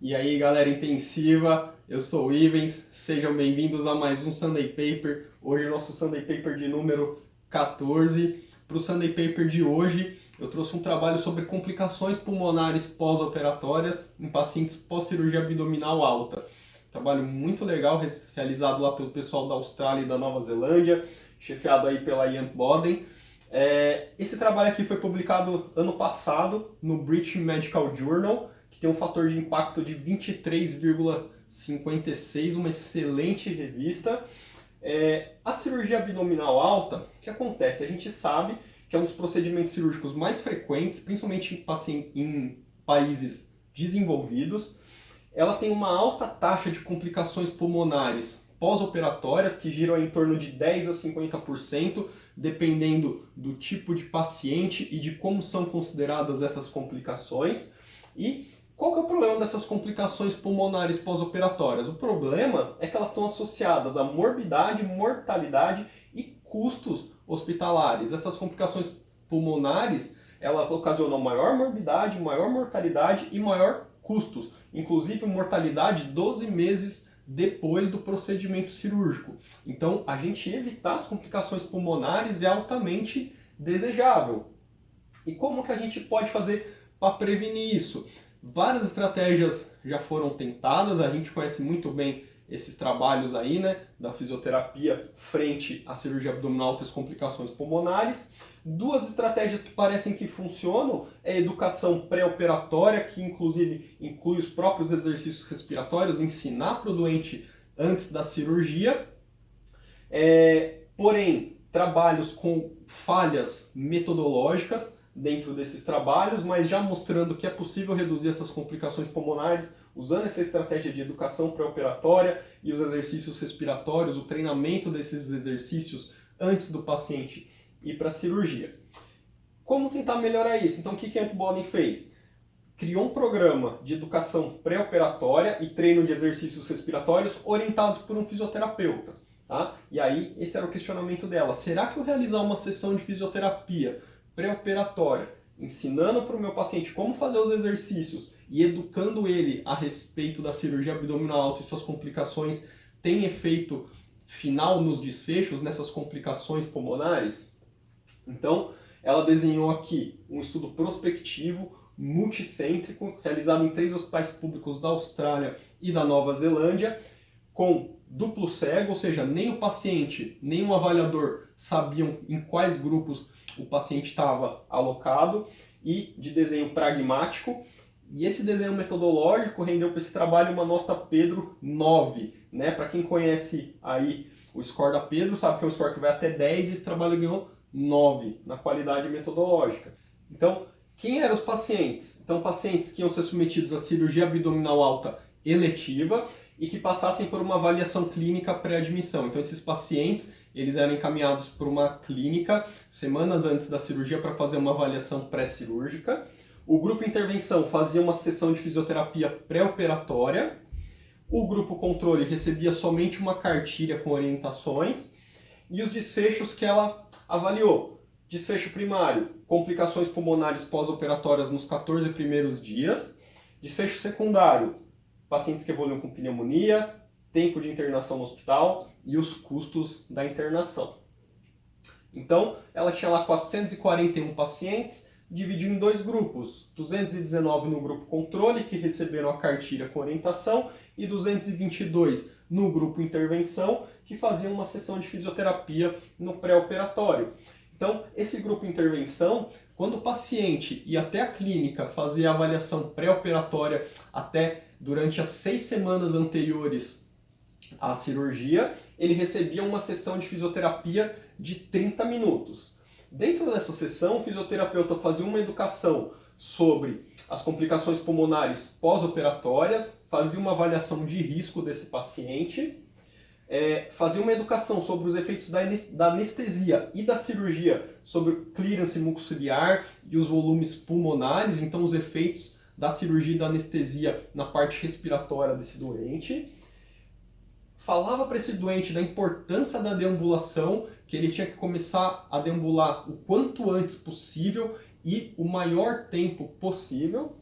E aí, galera intensiva, eu sou o Ivens, sejam bem-vindos a mais um Sunday Paper. Hoje é o nosso Sunday Paper de número 14. Para o Sunday Paper de hoje, eu trouxe um trabalho sobre complicações pulmonares pós-operatórias em pacientes pós-cirurgia abdominal alta. Trabalho muito legal, realizado lá pelo pessoal da Austrália e da Nova Zelândia, chefiado aí pela Ian Boden. Esse trabalho aqui foi publicado ano passado no British Medical Journal, tem um fator de impacto de 23,56, uma excelente revista. A cirurgia abdominal alta, o que acontece? A gente sabe que é um dos procedimentos cirúrgicos mais frequentes, principalmente em países desenvolvidos. Ela tem uma alta taxa de complicações pulmonares pós-operatórias, que giram em torno de 10 a 50%, dependendo do tipo de paciente e de como são consideradas essas complicações. E qual que é o problema dessas complicações pulmonares pós-operatórias? O problema é que elas estão associadas a morbidade, mortalidade e custos hospitalares. Essas complicações pulmonares, elas ocasionam maior morbidade, maior mortalidade e maior custos. Inclusive mortalidade 12 meses depois do procedimento cirúrgico. Então, a gente evitar as complicações pulmonares é altamente desejável. E como que a gente pode fazer para prevenir isso? Várias estratégias já foram tentadas, a gente conhece muito bem esses trabalhos aí, né, da fisioterapia frente à cirurgia abdominal alta e as complicações pulmonares. Duas estratégias que parecem que funcionam é a educação pré-operatória, que inclusive inclui os próprios exercícios respiratórios, ensinar para o doente antes da cirurgia. Porém, trabalhos com falhas metodológicas dentro desses trabalhos, mas já mostrando que é possível reduzir essas complicações pulmonares usando essa estratégia de educação pré-operatória e os exercícios respiratórios, o treinamento desses exercícios antes do paciente ir para a cirurgia. Como tentar melhorar isso? Então, o que a Ian Boden fez? Criou um programa de educação pré-operatória e treino de exercícios respiratórios orientados por um fisioterapeuta. Tá? E aí, esse era o questionamento dela. Será que eu realizar uma sessão de fisioterapia pré-operatória, ensinando para o meu paciente como fazer os exercícios e educando ele a respeito da cirurgia abdominal alta e suas complicações, tem efeito final nos desfechos, nessas complicações pulmonares? Então, ela desenhou aqui um estudo prospectivo, multicêntrico, realizado em 3 hospitais públicos da Austrália e da Nova Zelândia, com duplo cego, ou seja, nem o paciente, nem o avaliador sabiam em quais grupos o paciente estava alocado, e de desenho pragmático. E esse desenho metodológico rendeu para esse trabalho uma nota Pedro 9. Né? Para quem conhece aí o score da Pedro, sabe que é um score que vai até 10 e esse trabalho ganhou 9 na qualidade metodológica. Então, quem eram os pacientes? Então, pacientes que iam ser submetidos à cirurgia abdominal alta eletiva e que passassem por uma avaliação clínica pré-admissão. Então, esses pacientes eles eram encaminhados para uma clínica semanas antes da cirurgia para fazer uma avaliação pré-cirúrgica. O grupo intervenção fazia uma sessão de fisioterapia pré-operatória. O grupo controle recebia somente uma cartilha com orientações. E os desfechos que ela avaliou. Desfecho primário, complicações pulmonares pós-operatórias nos 14 primeiros dias. Desfecho secundário, pacientes que evoluíam com pneumonia, tempo de internação no hospital e os custos da internação. Então, ela tinha lá 441 pacientes, dividiu em 2 grupos, 219 no grupo controle, que receberam a cartilha com orientação, e 222 no grupo intervenção, que faziam uma sessão de fisioterapia no pré-operatório. Então, esse grupo intervenção, quando o paciente ia até a clínica fazer a avaliação pré-operatória até durante as 6 semanas anteriores à cirurgia, ele recebia uma sessão de fisioterapia de 30 minutos. Dentro dessa sessão, o fisioterapeuta fazia uma educação sobre as complicações pulmonares pós-operatórias, fazia uma avaliação de risco desse paciente, fazia uma educação sobre os efeitos da anestesia e da cirurgia, sobre o clearance mucociliar e os volumes pulmonares, então os efeitos da cirurgia e da anestesia na parte respiratória desse doente. Falava para esse doente da importância da deambulação, que ele tinha que começar a deambular o quanto antes possível e o maior tempo possível.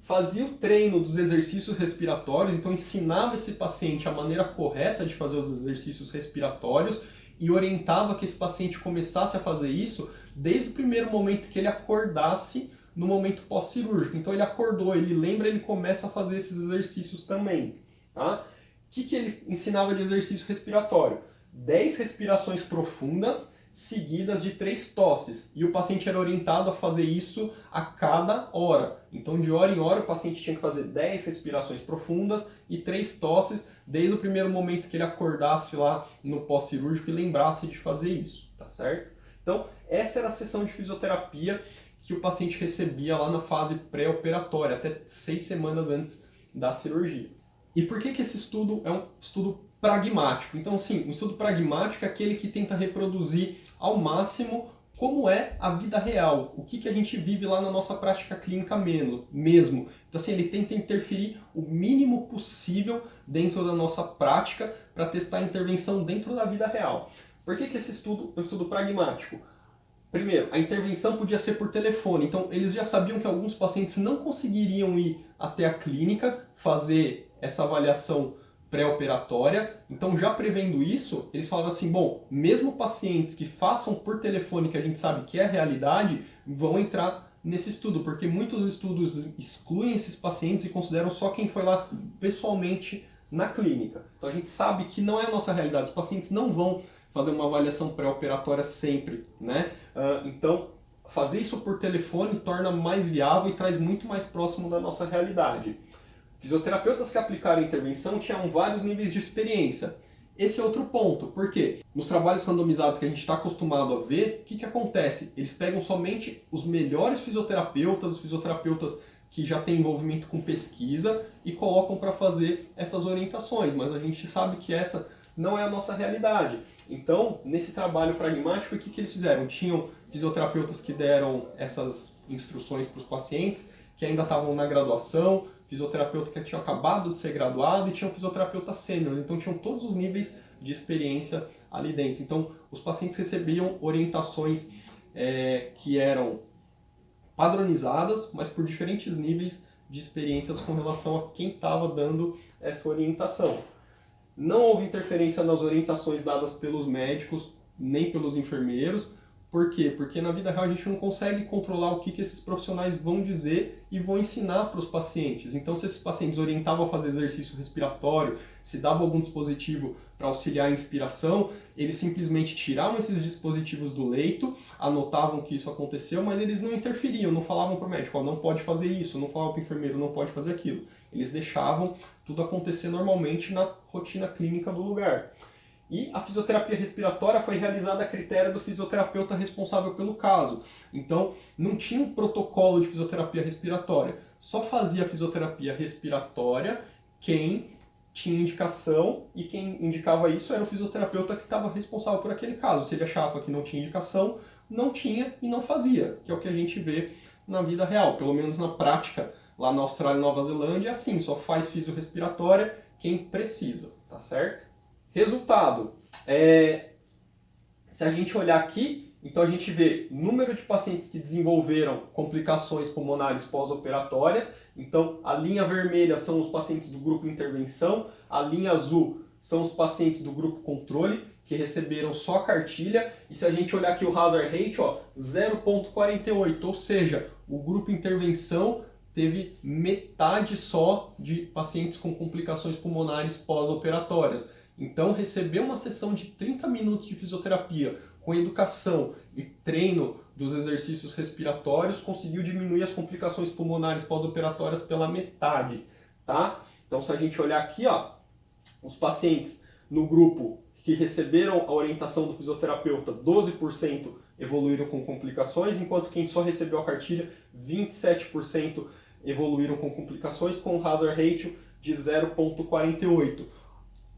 fazia o treino dos exercícios respiratórios, então ensinava esse paciente a maneira correta de fazer os exercícios respiratórios e orientava que esse paciente começasse a fazer isso desde o primeiro momento que ele acordasse no momento pós-cirúrgico. Então ele acordou, ele lembra, ele começa a fazer esses exercícios também. Tá? O que ele ensinava de exercício respiratório? 10 respirações profundas seguidas de 3 tosses. E o paciente era orientado a fazer isso a cada hora. Então, de hora em hora, o paciente tinha que fazer 10 respirações profundas e 3 tosses, desde o primeiro momento que ele acordasse lá no pós-cirúrgico e lembrasse de fazer isso, tá certo? Então, essa era a sessão de fisioterapia que o paciente recebia lá na fase pré-operatória, até 6 semanas antes da cirurgia. E por que esse estudo é um estudo pragmático? Então, sim, um estudo pragmático é aquele que tenta reproduzir ao máximo como é a vida real, o que a gente vive lá na nossa prática clínica mesmo. Então, assim, ele tenta interferir o mínimo possível dentro da nossa prática para testar a intervenção dentro da vida real. Por que esse estudo é um estudo pragmático? Primeiro, a intervenção podia ser por telefone, então eles já sabiam que alguns pacientes não conseguiriam ir até a clínica fazer essa avaliação pré-operatória, então já prevendo isso, eles falavam assim, bom, mesmo pacientes que façam por telefone, que a gente sabe que é a realidade, vão entrar nesse estudo, porque muitos estudos excluem esses pacientes e consideram só quem foi lá pessoalmente na clínica. Então a gente sabe que não é a nossa realidade, os pacientes não vão fazer uma avaliação pré-operatória sempre, né? Então, fazer isso por telefone torna mais viável e traz muito mais próximo da nossa realidade. Fisioterapeutas que aplicaram a intervenção tinham vários níveis de experiência. Esse é outro ponto, porque nos trabalhos randomizados que a gente está acostumado a ver, o que acontece? Eles pegam somente os melhores fisioterapeutas, os fisioterapeutas que já têm envolvimento com pesquisa e colocam para fazer essas orientações, mas a gente sabe que essa não é a nossa realidade. Então, nesse trabalho pragmático, o que eles fizeram? Tinham fisioterapeutas que deram essas instruções para os pacientes, que ainda estavam na graduação, fisioterapeuta que tinha acabado de ser graduado e tinham fisioterapeuta sênior. Então, tinham todos os níveis de experiência ali dentro. Então, os pacientes recebiam orientações que eram padronizadas, mas por diferentes níveis de experiências com relação a quem estava dando essa orientação. Não houve interferência nas orientações dadas pelos médicos, nem pelos enfermeiros. Por quê? Porque na vida real a gente não consegue controlar o que esses profissionais vão dizer e vão ensinar para os pacientes. Então, se esses pacientes orientavam a fazer exercício respiratório, se dava algum dispositivo para auxiliar a inspiração, eles simplesmente tiravam esses dispositivos do leito, anotavam que isso aconteceu, mas eles não interferiam, não falavam para o médico, não pode fazer isso, não falavam para o enfermeiro, não pode fazer aquilo. Eles deixavam tudo acontecer normalmente na rotina clínica do lugar. E a fisioterapia respiratória foi realizada a critério do fisioterapeuta responsável pelo caso. Então, não tinha um protocolo de fisioterapia respiratória. Só fazia fisioterapia respiratória quem tinha indicação, e quem indicava isso era o fisioterapeuta que estava responsável por aquele caso. Se ele achava que não tinha indicação, não tinha e não fazia, que é o que a gente vê na vida real. Pelo menos na prática, lá na Austrália e Nova Zelândia, é assim, só faz fisiorrespiratória quem precisa, tá certo? Resultado, se a gente olhar aqui, então a gente vê número de pacientes que desenvolveram complicações pulmonares pós-operatórias. Então a linha vermelha são os pacientes do grupo intervenção, a linha azul são os pacientes do grupo controle, que receberam só a cartilha. E se a gente olhar aqui o hazard rate, 0,48, ou seja, o grupo intervenção teve metade só de pacientes com complicações pulmonares pós-operatórias. Então, receber uma sessão de 30 minutos de fisioterapia com educação e treino dos exercícios respiratórios conseguiu diminuir as complicações pulmonares pós-operatórias pela metade, tá? Então, se a gente olhar aqui, os pacientes no grupo que receberam a orientação do fisioterapeuta, 12% evoluíram com complicações, enquanto quem só recebeu a cartilha, 27% evoluíram com complicações, com um hazard ratio de 0,48.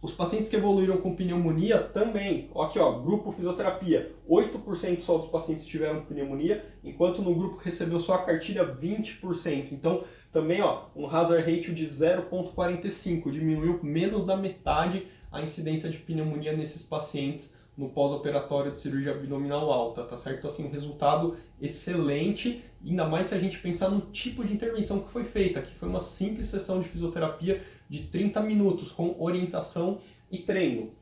Os pacientes que evoluíram com pneumonia também, aqui grupo fisioterapia, 8% só dos pacientes tiveram pneumonia, enquanto no grupo que recebeu só a cartilha, 20%. Então, também um hazard ratio de 0,45, diminuiu menos da metade a incidência de pneumonia nesses pacientes no pós-operatório de cirurgia abdominal alta, tá certo? Então, assim, um resultado excelente ainda mais se a gente pensar no tipo de intervenção que foi feita, que foi uma simples sessão de fisioterapia de 30 minutos com orientação e treino.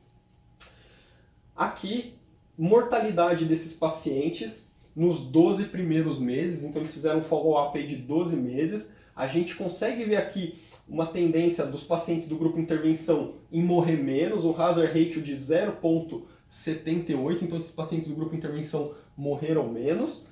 Aqui, mortalidade desses pacientes nos 12 primeiros meses, então eles fizeram um follow-up aí de 12 meses. A gente consegue ver aqui uma tendência dos pacientes do grupo intervenção em morrer menos, o hazard ratio de 0,78, então esses pacientes do grupo intervenção morreram menos.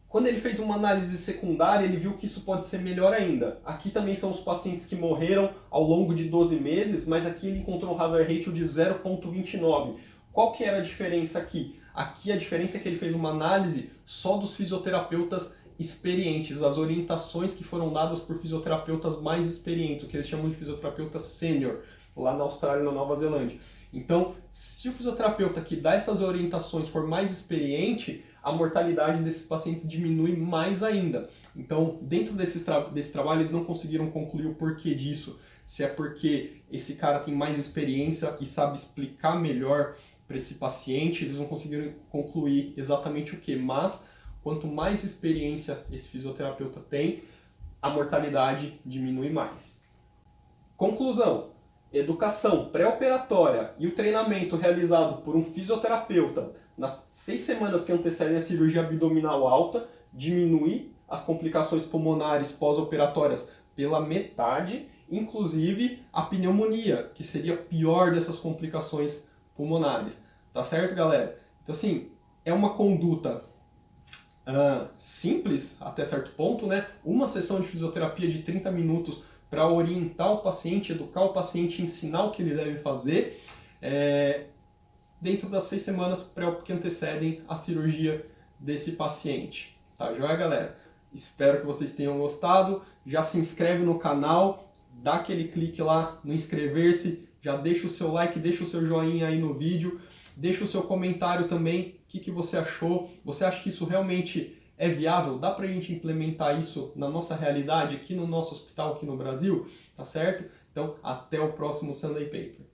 Quando ele fez uma análise secundária, ele viu que isso pode ser melhor ainda. Aqui também são os pacientes que morreram ao longo de 12 meses, mas aqui ele encontrou um hazard ratio de 0,29. Qual que era a diferença aqui? Aqui a diferença é que ele fez uma análise só dos fisioterapeutas experientes, as orientações que foram dadas por fisioterapeutas mais experientes, o que eles chamam de fisioterapeuta sênior, lá na Austrália e na Nova Zelândia. Então, se o fisioterapeuta que dá essas orientações for mais experiente, a mortalidade desses pacientes diminui mais ainda. Então, dentro desse trabalho, eles não conseguiram concluir o porquê disso. Se é porque esse cara tem mais experiência e sabe explicar melhor para esse paciente, eles não conseguiram concluir exatamente o que. Mas, quanto mais experiência esse fisioterapeuta tem, a mortalidade diminui mais. Conclusão: educação pré-operatória e o treinamento realizado por um fisioterapeuta nas 6 semanas que antecedem a cirurgia abdominal alta diminui as complicações pulmonares pós-operatórias pela metade, inclusive a pneumonia, que seria a pior dessas complicações pulmonares. Tá certo, galera? Então, assim, é uma conduta simples até certo ponto, né? Uma sessão de fisioterapia de 30 minutos para orientar o paciente, educar o paciente, ensinar o que ele deve fazer, dentro das 6 semanas que antecedem a cirurgia desse paciente. Tá joia, galera? Espero que vocês tenham gostado. Já se inscreve no canal, dá aquele clique lá no inscrever-se, já deixa o seu like, deixa o seu joinha aí no vídeo, deixa o seu comentário também, o que você achou. Você acha que isso realmente é viável? Dá pra gente implementar isso na nossa realidade, aqui no nosso hospital, aqui no Brasil? Tá certo? Então, até o próximo Sunday Paper.